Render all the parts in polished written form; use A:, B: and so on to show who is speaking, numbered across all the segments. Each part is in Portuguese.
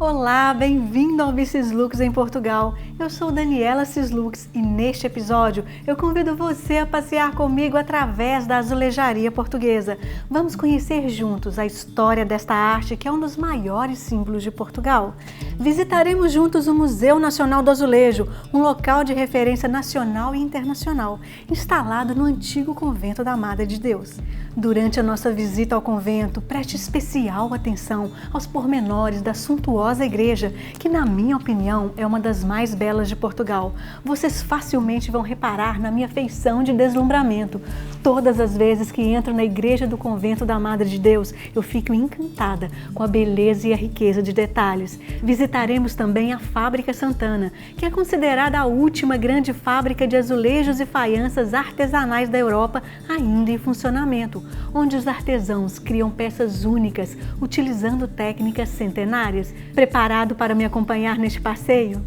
A: Olá, bem-vindo ao Bicis-Lux em Portugal. Eu sou Daniela Cislux e neste episódio eu convido você a passear comigo através da azulejaria portuguesa. Vamos conhecer juntos a história desta arte que é um dos maiores símbolos de Portugal. Visitaremos juntos o Museu Nacional do Azulejo, um local de referência nacional e internacional, instalado no antigo convento da Madre de Deus. Durante a nossa visita ao convento, preste especial atenção aos pormenores da suntuosa igreja, que na minha opinião é uma das mais belas de Portugal. Vocês facilmente vão reparar na minha feição de deslumbramento. Todas as vezes que entro na igreja do convento da Madre de Deus, eu fico encantada com a beleza e a riqueza de detalhes. Visitaremos também a Fábrica Santana, que é considerada a última grande fábrica de azulejos e faianças artesanais da Europa ainda em funcionamento, onde os artesãos criam peças únicas, utilizando técnicas centenárias. Preparado para me acompanhar neste passeio?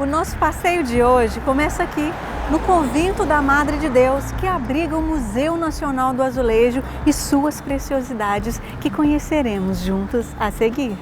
A: O nosso passeio de hoje começa aqui, no Convento da Madre de Deus, que abriga o Museu Nacional do Azulejo e suas preciosidades, que conheceremos juntos a seguir.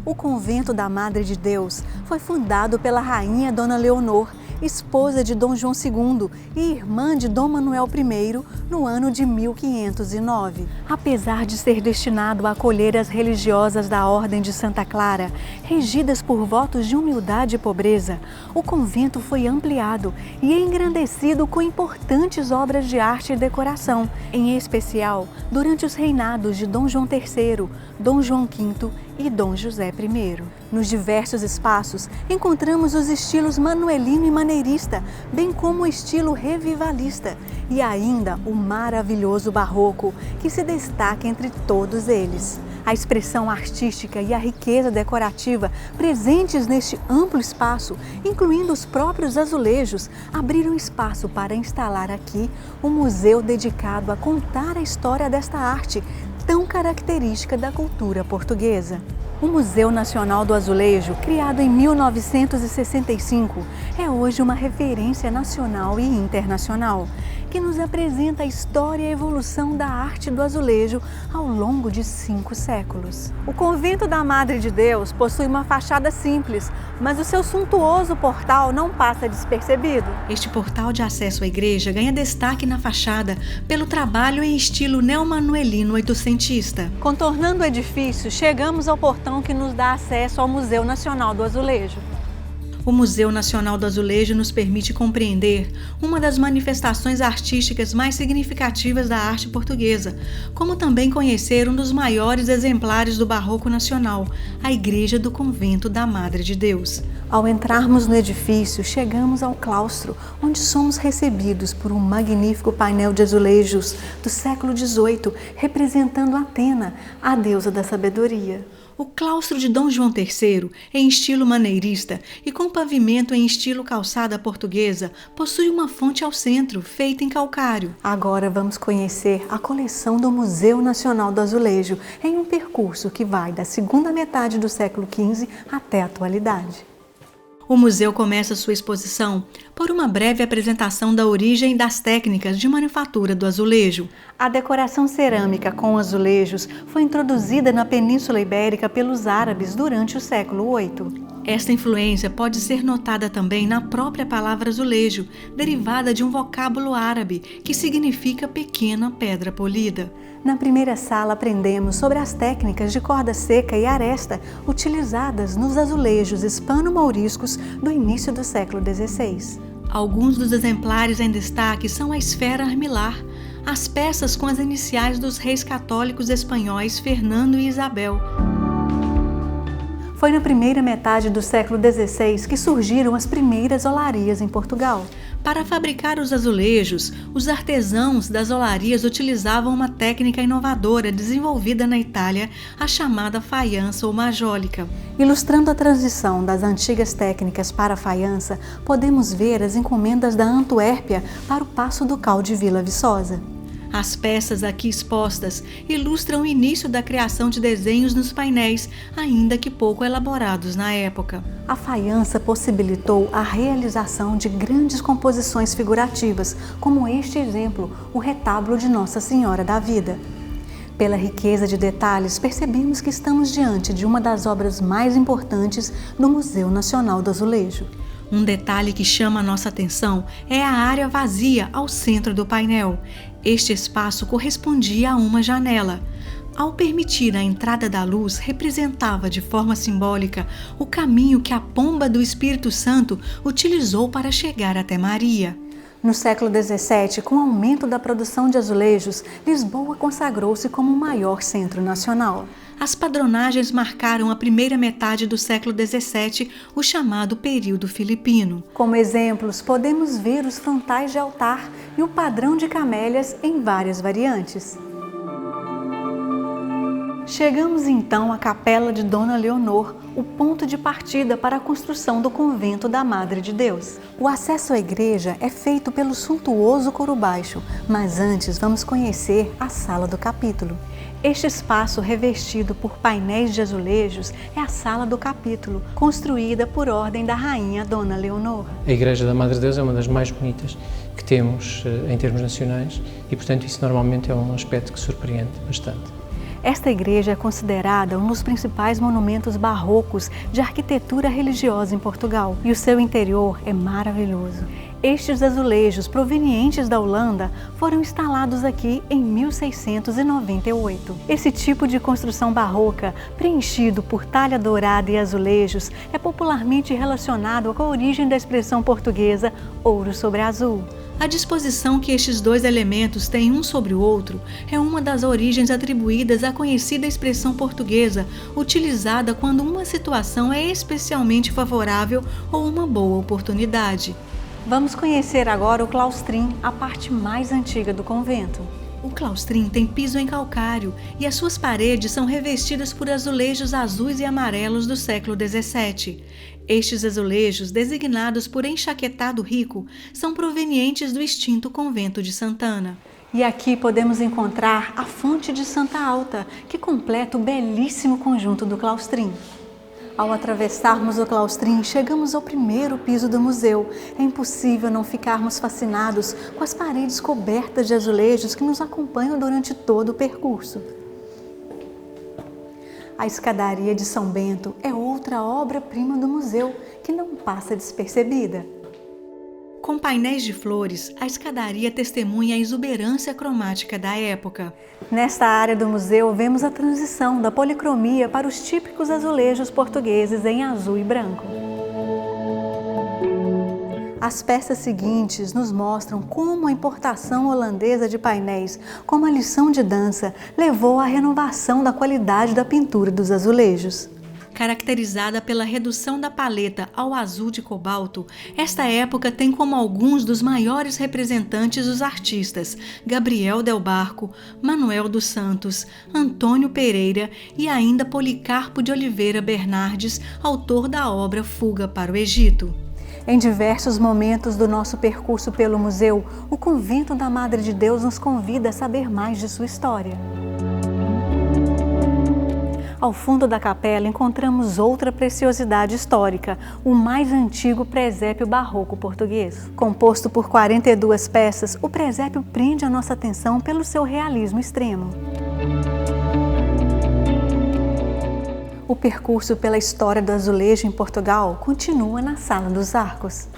A: O Convento da Madre de Deus foi fundado pela Rainha Dona Leonor, esposa de Dom João II e irmã de Dom Manuel I, no ano de 1509. Apesar de ser destinado a acolher as religiosas da Ordem de Santa Clara, regidas por votos de humildade e pobreza, o convento foi ampliado e engrandecido com importantes obras de arte e decoração, em especial durante os reinados de Dom João III, Dom João V e Dom José I. Nos diversos espaços encontramos os estilos manuelino e maneirista, bem como o estilo revivalista e ainda o maravilhoso barroco, que se destaca entre todos eles. A expressão artística e a riqueza decorativa presentes neste amplo espaço, incluindo os próprios azulejos, abriram espaço para instalar aqui um museu dedicado a contar a história desta arte tão característica da cultura portuguesa. O Museu Nacional do Azulejo, criado em 1965, é hoje uma referência nacional e internacional, que nos apresenta a história e a evolução da arte do azulejo ao longo de 5 séculos. O Convento da Madre de Deus possui uma fachada simples, mas o seu suntuoso portal não passa despercebido. Este portal de acesso à igreja ganha destaque na fachada pelo trabalho em estilo neomanuelino oitocentista. Contornando o edifício, chegamos ao portão que nos dá acesso ao Museu Nacional do Azulejo. O Museu Nacional do Azulejo nos permite compreender uma das manifestações artísticas mais significativas da arte portuguesa, como também conhecer um dos maiores exemplares do Barroco Nacional, a Igreja do Convento da Madre de Deus. Ao entrarmos no edifício, chegamos ao claustro, onde somos recebidos por um magnífico painel de azulejos do século XVIII, representando Atena, a deusa da sabedoria. O claustro de Dom João III, em estilo maneirista e com pavimento em estilo calçada portuguesa, possui uma fonte ao centro, feita em calcário. Agora vamos conhecer a coleção do Museu Nacional do Azulejo, em um percurso que vai da segunda metade do século XV até a atualidade. O museu começa sua exposição por uma breve apresentação da origem das técnicas de manufatura do azulejo. A decoração cerâmica com azulejos foi introduzida na Península Ibérica pelos árabes durante o século VIII. Esta influência pode ser notada também na própria palavra azulejo, derivada de um vocábulo árabe que significa pequena pedra polida. Na primeira sala aprendemos sobre as técnicas de corda seca e aresta utilizadas nos azulejos hispano-mouriscos do início do século XVI. Alguns dos exemplares em destaque são a esfera armilar, as peças com as iniciais dos reis católicos espanhóis Fernando e Isabel, Foi na primeira metade do século XVI que surgiram as primeiras olarias em Portugal. Para fabricar os azulejos, os artesãos das olarias utilizavam uma técnica inovadora desenvolvida na Itália, a chamada faiança ou majólica. Ilustrando a transição das antigas técnicas para a faiança, podemos ver as encomendas da Antuérpia para o Paço Ducal de Vila Viçosa. As peças aqui expostas ilustram o início da criação de desenhos nos painéis, ainda que pouco elaborados na época. A faiança possibilitou a realização de grandes composições figurativas, como este exemplo, o retábulo de Nossa Senhora da Vida. Pela riqueza de detalhes, percebemos que estamos diante de uma das obras mais importantes do Museu Nacional do Azulejo. Um detalhe que chama a nossa atenção é a área vazia ao centro do painel. Este espaço correspondia a uma janela. Ao permitir a entrada da luz, representava de forma simbólica o caminho que a pomba do Espírito Santo utilizou para chegar até Maria. No século XVII, com o aumento da produção de azulejos, Lisboa consagrou-se como o maior centro nacional. As padronagens marcaram a primeira metade do século XVII, o chamado período filipino. Como exemplos, podemos ver os frontais de altar e o padrão de camélias em várias variantes. Chegamos então à Capela de Dona Leonor, o ponto de partida para a construção do convento da Madre de Deus. O acesso à igreja é feito pelo suntuoso coro baixo, mas antes vamos conhecer a Sala do Capítulo. Este espaço revestido por painéis de azulejos é a Sala do Capítulo, construída por ordem da Rainha Dona Leonor.
B: A Igreja da Madre de Deus é uma das mais bonitas que temos em termos nacionais e, portanto, isso normalmente é um aspecto que surpreende bastante.
A: Esta igreja é considerada um dos principais monumentos barrocos de arquitetura religiosa em Portugal e o seu interior é maravilhoso. Estes azulejos provenientes da Holanda foram instalados aqui em 1698. Esse tipo de construção barroca, preenchido por talha dourada e azulejos, é popularmente relacionado com a origem da expressão portuguesa ouro sobre azul. A disposição que estes dois elementos têm um sobre o outro é uma das origens atribuídas à conhecida expressão portuguesa, utilizada quando uma situação é especialmente favorável ou uma boa oportunidade. Vamos conhecer agora o claustrim, a parte mais antiga do convento. O claustrim tem piso em calcário e as suas paredes são revestidas por azulejos azuis e amarelos do século XVII. Estes azulejos, designados por enxaquetado rico, são provenientes do extinto convento de Santana. E aqui podemos encontrar a fonte de Santa Alta, que completa o belíssimo conjunto do claustrim. Ao atravessarmos o claustrim, chegamos ao primeiro piso do museu. É impossível não ficarmos fascinados com as paredes cobertas de azulejos que nos acompanham durante todo o percurso. A escadaria de São Bento é outra obra-prima do museu, que não passa despercebida. Com painéis de flores, a escadaria testemunha a exuberância cromática da época. Nesta área do museu, vemos a transição da policromia para os típicos azulejos portugueses em azul e branco. As peças seguintes nos mostram como a importação holandesa de painéis, como a lição de dança, levou à renovação da qualidade da pintura dos azulejos. Caracterizada pela redução da paleta ao azul de cobalto, esta época tem como alguns dos maiores representantes os artistas Gabriel Del Barco, Manuel dos Santos, Antônio Pereira e ainda Policarpo de Oliveira Bernardes, autor da obra Fuga para o Egito. Em diversos momentos do nosso percurso pelo museu, o Convento da Madre de Deus nos convida a saber mais de sua história. Ao fundo da capela encontramos outra preciosidade histórica, o mais antigo presépio barroco português. Composto por 42 peças, o presépio prende a nossa atenção pelo seu realismo extremo. O percurso pela história do azulejo em Portugal continua na Sala dos Arcos.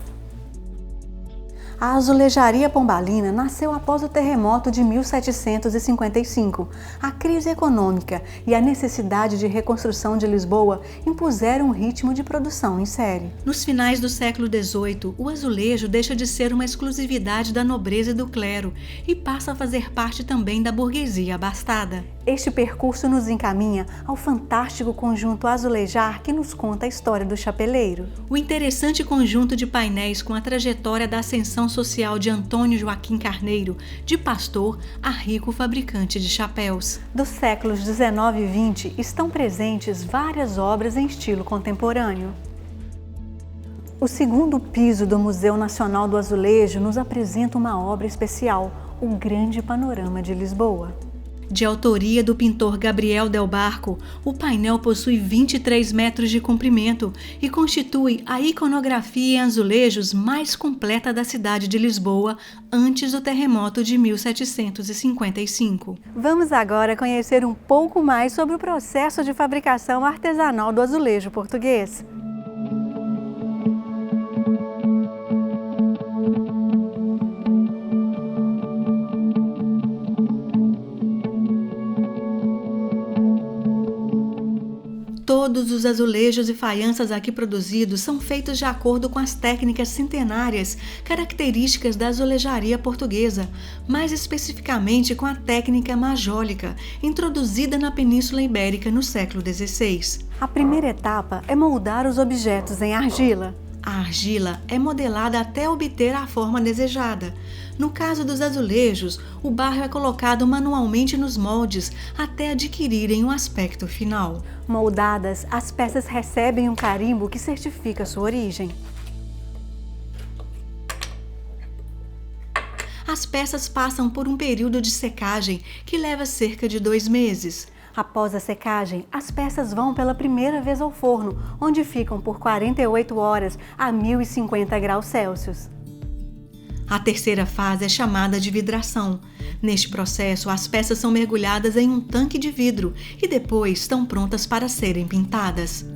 A: A azulejaria pombalina nasceu após o terremoto de 1755. A crise econômica e a necessidade de reconstrução de Lisboa impuseram um ritmo de produção em série. Nos finais do século XVIII, o azulejo deixa de ser uma exclusividade da nobreza e do clero e passa a fazer parte também da burguesia abastada. Este percurso nos encaminha ao fantástico conjunto Azulejar que nos conta a história do chapeleiro. O interessante conjunto de painéis com a trajetória da ascensão social de Antônio Joaquim Carneiro, de pastor a rico fabricante de chapéus. Dos séculos XIX e XX estão presentes várias obras em estilo contemporâneo. O segundo piso do Museu Nacional do Azulejo nos apresenta uma obra especial, o Grande Panorama de Lisboa. De autoria do pintor Gabriel Del Barco, o painel possui 23 metros de comprimento e constitui a iconografia em azulejos mais completa da cidade de Lisboa antes do terremoto de 1755. Vamos agora conhecer um pouco mais sobre o processo de fabricação artesanal do azulejo português. Todos os azulejos e faianças aqui produzidos são feitos de acordo com as técnicas centenárias características da azulejaria portuguesa, mais especificamente com a técnica majólica, introduzida na Península Ibérica no século XVI. A primeira etapa é moldar os objetos em argila. A argila é modelada até obter a forma desejada. No caso dos azulejos, o barro é colocado manualmente nos moldes até adquirirem o aspecto final. Moldadas, as peças recebem um carimbo que certifica sua origem. As peças passam por um período de secagem que leva cerca de 2 meses. Após a secagem, as peças vão pela primeira vez ao forno, onde ficam por 48 horas a 1050 graus Celsius. A terceira fase é chamada de vidração. Neste processo, as peças são mergulhadas em um tanque de vidro e depois estão prontas para serem pintadas.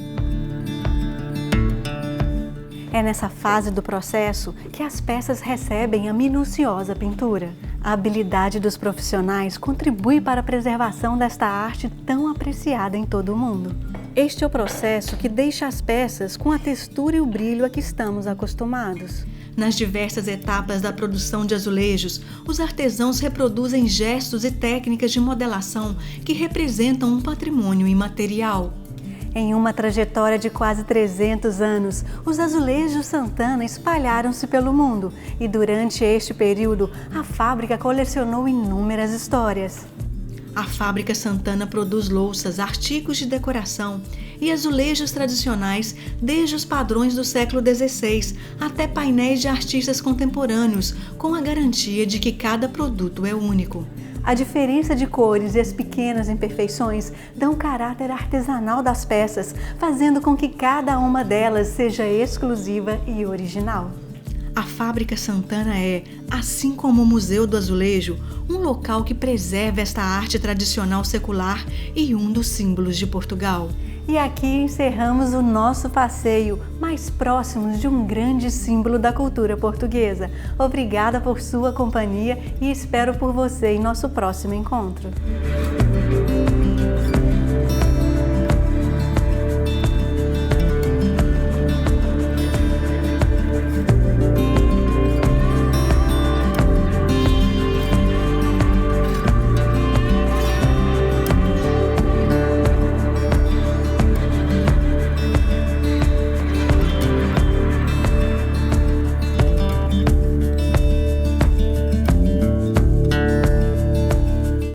A: É nessa fase do processo que as peças recebem a minuciosa pintura. A habilidade dos profissionais contribui para a preservação desta arte tão apreciada em todo o mundo. Este é o processo que deixa as peças com a textura e o brilho a que estamos acostumados. Nas diversas etapas da produção de azulejos, os artesãos reproduzem gestos e técnicas de modelação que representam um patrimônio imaterial. Em uma trajetória de quase 300 anos, os azulejos Santana espalharam-se pelo mundo e durante este período a fábrica colecionou inúmeras histórias. A fábrica Santana produz louças, artigos de decoração e azulejos tradicionais desde os padrões do século XVI até painéis de artistas contemporâneos, com a garantia de que cada produto é único. A diferença de cores e as pequenas imperfeições dão caráter artesanal das peças, fazendo com que cada uma delas seja exclusiva e original. A Fábrica Santana é, assim como o Museu do Azulejo, um local que preserva esta arte tradicional secular e um dos símbolos de Portugal. E aqui encerramos o nosso passeio, mais próximos de um grande símbolo da cultura portuguesa. Obrigada por sua companhia e espero por você em nosso próximo encontro.